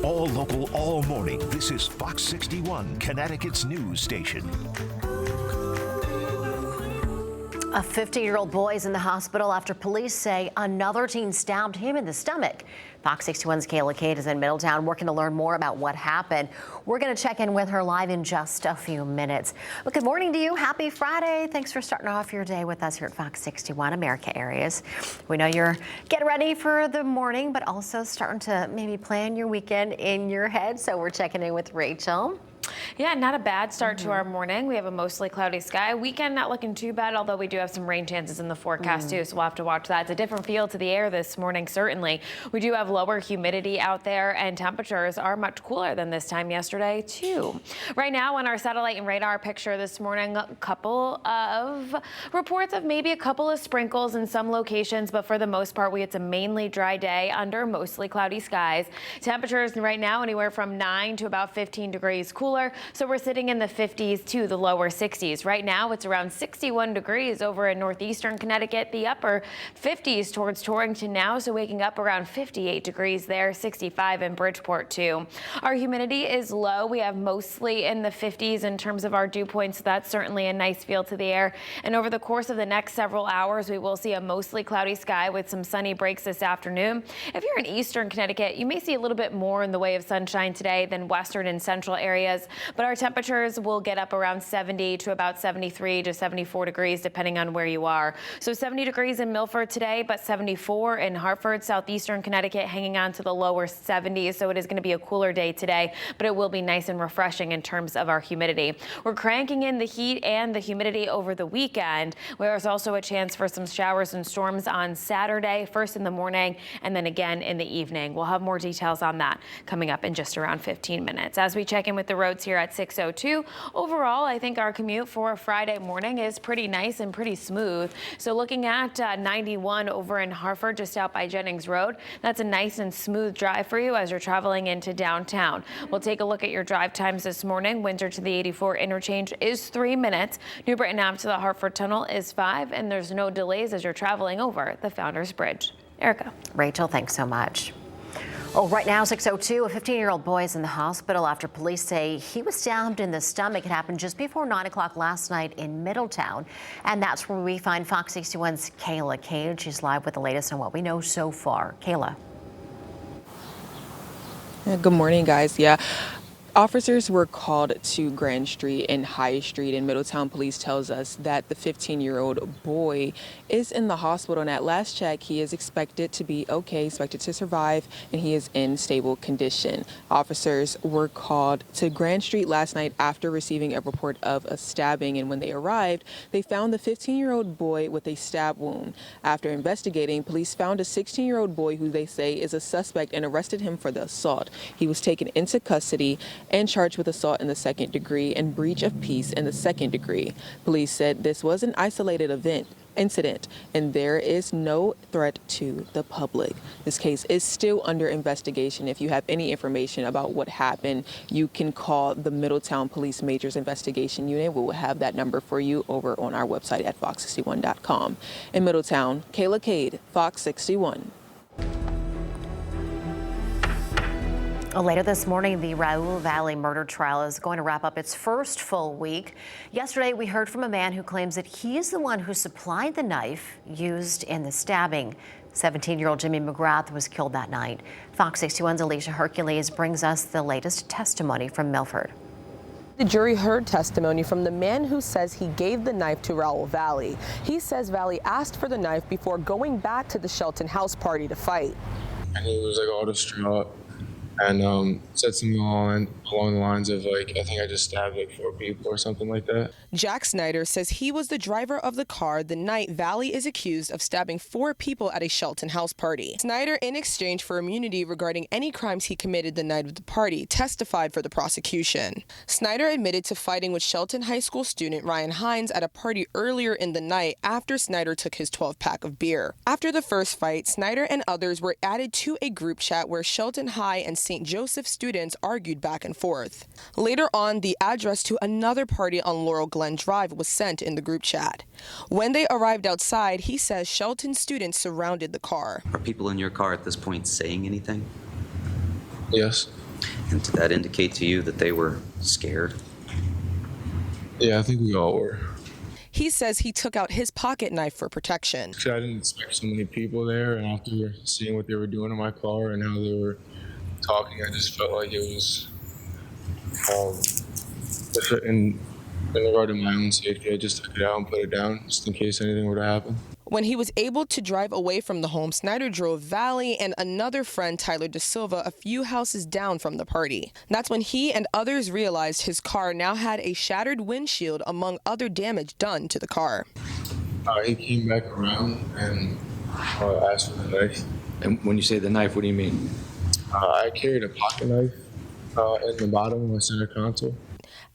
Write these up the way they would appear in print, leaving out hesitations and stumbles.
All local, all morning. This is Fox 61, Connecticut's news station. A 15-year-old boy is in the hospital after police say another teen stabbed him in the stomach. Fox 61's Kayla Cade is in Middletown working to learn more about what happened. We're going to check in with her live in just a few minutes. Well, good morning to you. Happy Friday. Thanks for starting off your day with us here at Fox 61 America Areas. We know you're getting ready for the morning, but also starting to maybe plan your weekend in your head. So we're checking in with Rachel. Yeah, not a bad start to our morning. We have a mostly cloudy sky. Weekend not looking too bad, although we do have some rain chances in the forecast too, so we'll have to watch that. It's a different feel to the air this morning, certainly. We do have lower humidity out there, and temperatures are much cooler than this time yesterday too. Right now on our satellite and radar picture this morning, a couple of reports of maybe a couple of sprinkles in some locations, but for the most part, it's a mainly dry day under mostly cloudy skies. Temperatures right now anywhere from 9 to about 15 degrees cooler. So we're sitting in the 50s to the lower 60s. Right now it's around 61 degrees over in northeastern Connecticut, the upper 50s towards Torrington now. So waking up around 58 degrees there, 65 in Bridgeport too. Our humidity is low. We have mostly in the 50s in terms of our dew points. So that's certainly a nice feel to the air. And over the course of the next several hours, we will see a mostly cloudy sky with some sunny breaks this afternoon. If you're in eastern Connecticut, you may see a little bit more in the way of sunshine today than western and central areas. But our temperatures will get up around 70 to about 73 to 74 degrees, depending on where you are. So 70 degrees in Milford today, but 74 in Hartford, southeastern Connecticut, hanging on to the lower 70s. So it is going to be a cooler day today, but it will be nice and refreshing in terms of our humidity. We're cranking in the heat and the humidity over the weekend, where there's also a chance for some showers and storms on Saturday, first in the morning and then again in the evening. We'll have more details on that coming up in just around 15 minutes. As we check in with the roads here at 6:02. Overall, I think our commute for a Friday morning is pretty nice and pretty smooth. So looking at 91 over in Hartford, just out by Jennings Road, that's a nice and smooth drive for you as you're traveling into downtown. We'll take a look at your drive times this morning. Windsor to the 84 interchange is 3 minutes. New Britain Ave to the Hartford Tunnel is 5, and there's no delays as you're traveling over the Founders Bridge. Erica. Rachel, thanks so much. Oh, right now, 6:02, a 15-year-old boy is in the hospital after police say he was stabbed in the stomach. It happened just before 9 o'clock last night in Middletown. And that's where we find Fox 61's Kayla Cade. She's live with the latest on what we know so far. Kayla. Good morning, guys. Yeah. Officers were called to Grand Street and High Street, and Middletown Police tells us that the 15-year-old boy is in the hospital, and at last check, he is expected to be okay, expected to survive, and he is in stable condition. Officers were called to Grand Street last night after receiving a report of a stabbing, and when they arrived, they found the 15-year-old boy with a stab wound. After investigating, police found a 16-year-old boy who they say is a suspect and arrested him for the assault. He was taken into custody and charged with assault in the second degree and breach of peace in the second degree. Police said this was an isolated incident, and there is no threat to the public. This case is still under investigation. If you have any information about what happened, you can call the Middletown Police Majors Investigation Unit. We will have that number for you over on our website at fox61.com. In Middletown, Kayla Cade, Fox 61. Later this morning, the Raul Valley murder trial is going to wrap up its first full week. Yesterday, we heard from a man who claims that he is the one who supplied the knife used in the stabbing. 17-year-old Jimmy McGrath was killed that night. Fox 61's Alicia Hercules brings us the latest testimony from Milford. The jury heard testimony from the man who says he gave the knife to Raul Valley. He says Valley asked for the knife before going back to the Shelton house party to fight. And he was like all distraught and said something along the lines of like, I think I just stabbed like 4 people or something like that. Jack Snyder says he was the driver of the car the night Valley is accused of stabbing 4 people at a Shelton house party. Snyder, in exchange for immunity regarding any crimes he committed the night of the party, testified for the prosecution. Snyder admitted to fighting with Shelton High School student Ryan Hines at a party earlier in the night after Snyder took his 12-pack of beer. After the first fight, Snyder and others were added to a group chat where Shelton High and St. Joseph students argued back and forth. Later on, the address to another party on Laurel Glen Drive was sent in the group chat. When they arrived outside, he says Shelton students surrounded the car. Are people in your car at this point saying anything? Yes. And did that indicate to you that they were scared? Yeah, I think we all were. He says he took out his pocket knife for protection. I didn't expect so many people there, and after seeing what they were doing in my car and how they were talking, I just felt like it was in regard to my own safety. I just took it out and put it down just in case anything were to happen. When he was able to drive away from the home, Snyder drove Valley and another friend, Tyler De Silva, a few houses down from the party. That's when he and others realized his car now had a shattered windshield, among other damage done to the car. He came back around and asked for the knife. And when you say the knife, what do you mean? I carried a pocket knife in the bottom of my center console.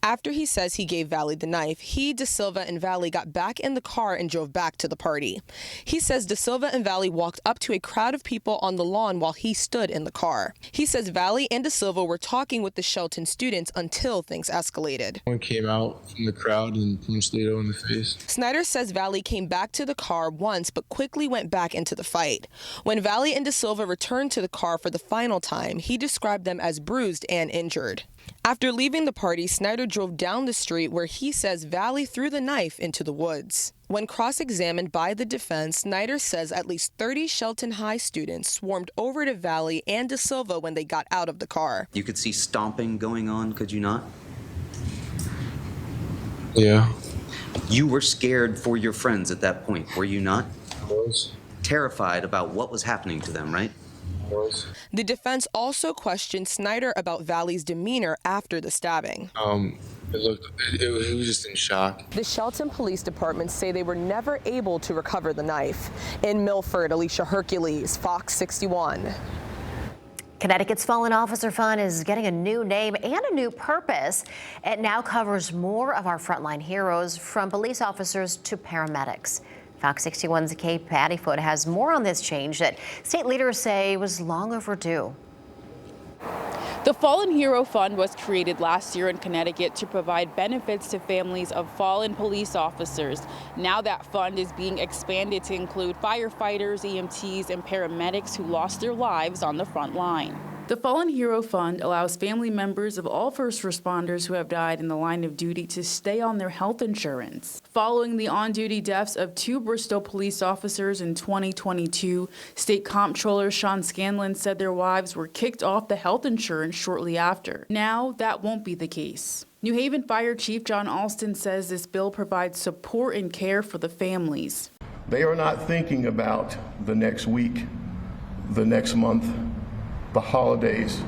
After he says he gave Valley the knife, he, De Silva, and Valley got back in the car and drove back to the party. He says De Silva and Valley walked up to a crowd of people on the lawn while he stood in the car. He says Valley and De Silva were talking with the Shelton students until things escalated. One came out from the crowd and punched Lito in the face. Snyder says Valley came back to the car once but quickly went back into the fight. When Valley and De Silva returned to the car for the final time, he described them as bruised and injured. After leaving the party, Snyder drove down the street where he says Valley threw the knife into the woods. When cross-examined by the defense, Snyder says at least 30 Shelton High students swarmed over to Valley and De Silva when they got out of the car. You could see stomping going on, could you not? Yeah. You were scared for your friends at that point, were you not? I was. Terrified about what was happening to them, right? The defense also questioned Snyder about Valley's demeanor after the stabbing. He was just in shock. The Shelton Police Department say they were never able to recover the knife. In Milford, Alicia Hercules, Fox 61. Connecticut's Fallen Officer Fund is getting a new name and a new purpose. It now covers more of our frontline heroes, from police officers to paramedics. Fox 61's Kate Pattyfoot has more on this change that state leaders say was long overdue. The Fallen Hero Fund was created last year in Connecticut to provide benefits to families of fallen police officers. Now that fund is being expanded to include firefighters, EMTs, and paramedics who lost their lives on the front line. The Fallen Hero Fund allows family members of all first responders who have died in the line of duty to stay on their health insurance. Following the on-duty deaths of 2 Bristol police officers in 2022, State Comptroller Sean Scanlon said their wives were kicked off the health insurance shortly after. Now, that won't be the case. New Haven Fire Chief John Alston says this bill provides support and care for the families. They are not thinking about the next week, the next month, the holidays.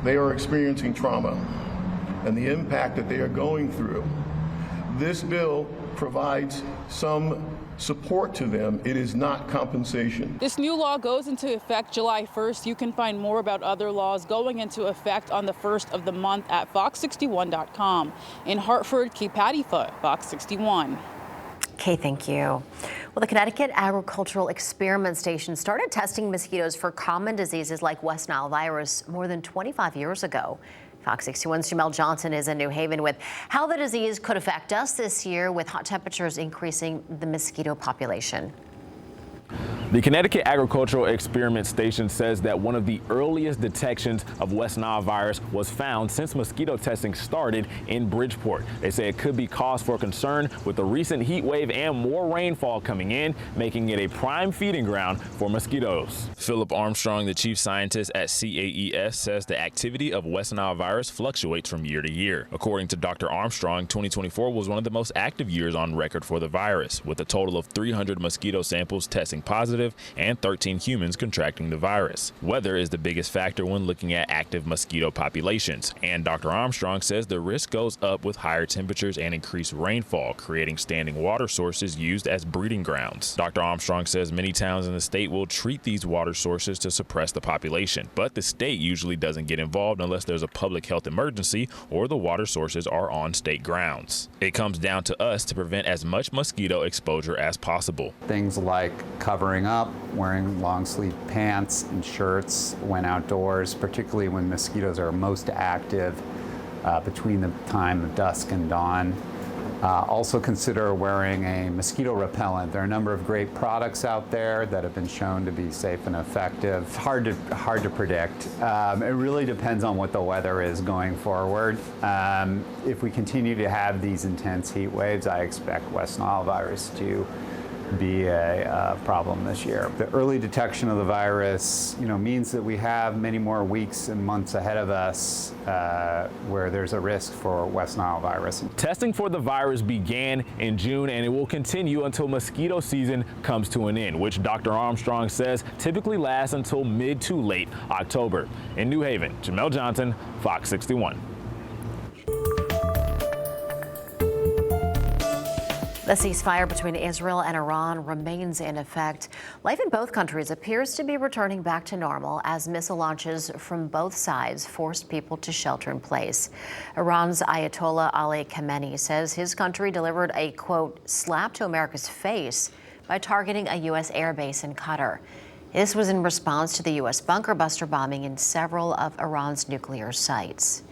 They are experiencing trauma and the impact that they are going through. This bill provides some support to them. It is not compensation. This new law goes into effect July 1st. You can find more about other laws going into effect on the 1st of the month at fox61.com. In Hartford, Kate Pattyfoot, Fox 61. Okay, thank you. Well, the Connecticut Agricultural Experiment Station started testing mosquitoes for common diseases like West Nile virus more than 25 years ago. Fox 61's Jamel Johnson is in New Haven with how the disease could affect us this year with hot temperatures increasing the mosquito population. The Connecticut Agricultural Experiment Station says that one of the earliest detections of West Nile virus was found since mosquito testing started in Bridgeport. They say it could be cause for concern with the recent heat wave and more rainfall coming in, making it a prime feeding ground for mosquitoes. Philip Armstrong, the chief scientist at CAES, says the activity of West Nile virus fluctuates from year to year. According to Dr. Armstrong, 2024 was one of the most active years on record for the virus, with a total of 300 mosquito samples testing positive and 13 humans contracting the virus. Weather is the biggest factor when looking at active mosquito populations, and Dr. Armstrong says the risk goes up with higher temperatures and increased rainfall, creating standing water sources used as breeding grounds. Dr. Armstrong says many towns in the state will treat these water sources to suppress the population, but the state usually doesn't get involved unless there's a public health emergency or the water sources are on state grounds. It comes down to us to prevent as much mosquito exposure as possible. Things like covering up, wearing long sleeve pants and shirts when outdoors, particularly when mosquitoes are most active between the time of dusk and dawn. Also consider wearing a mosquito repellent. There are a number of great products out there that have been shown to be safe and effective. It's hard to predict. It really depends on what the weather is going forward. If we continue to have these intense heat waves, I expect West Nile virus to be a problem this year. The early detection of the virus, means that we have many more weeks and months ahead of us where there's a risk for West Nile virus. Testing for the virus began in June, and it will continue until mosquito season comes to an end, which Dr. Armstrong says typically lasts until mid to late October. In New Haven, Jamel Johnson, Fox 61. The ceasefire between Israel and Iran remains in effect. Life in both countries appears to be returning back to normal as missile launches from both sides forced people to shelter in place. Iran's Ayatollah Ali Khamenei says his country delivered a, quote, slap to America's face by targeting a U.S. airbase in Qatar. This was in response to the U.S. bunker buster bombing in several of Iran's nuclear sites.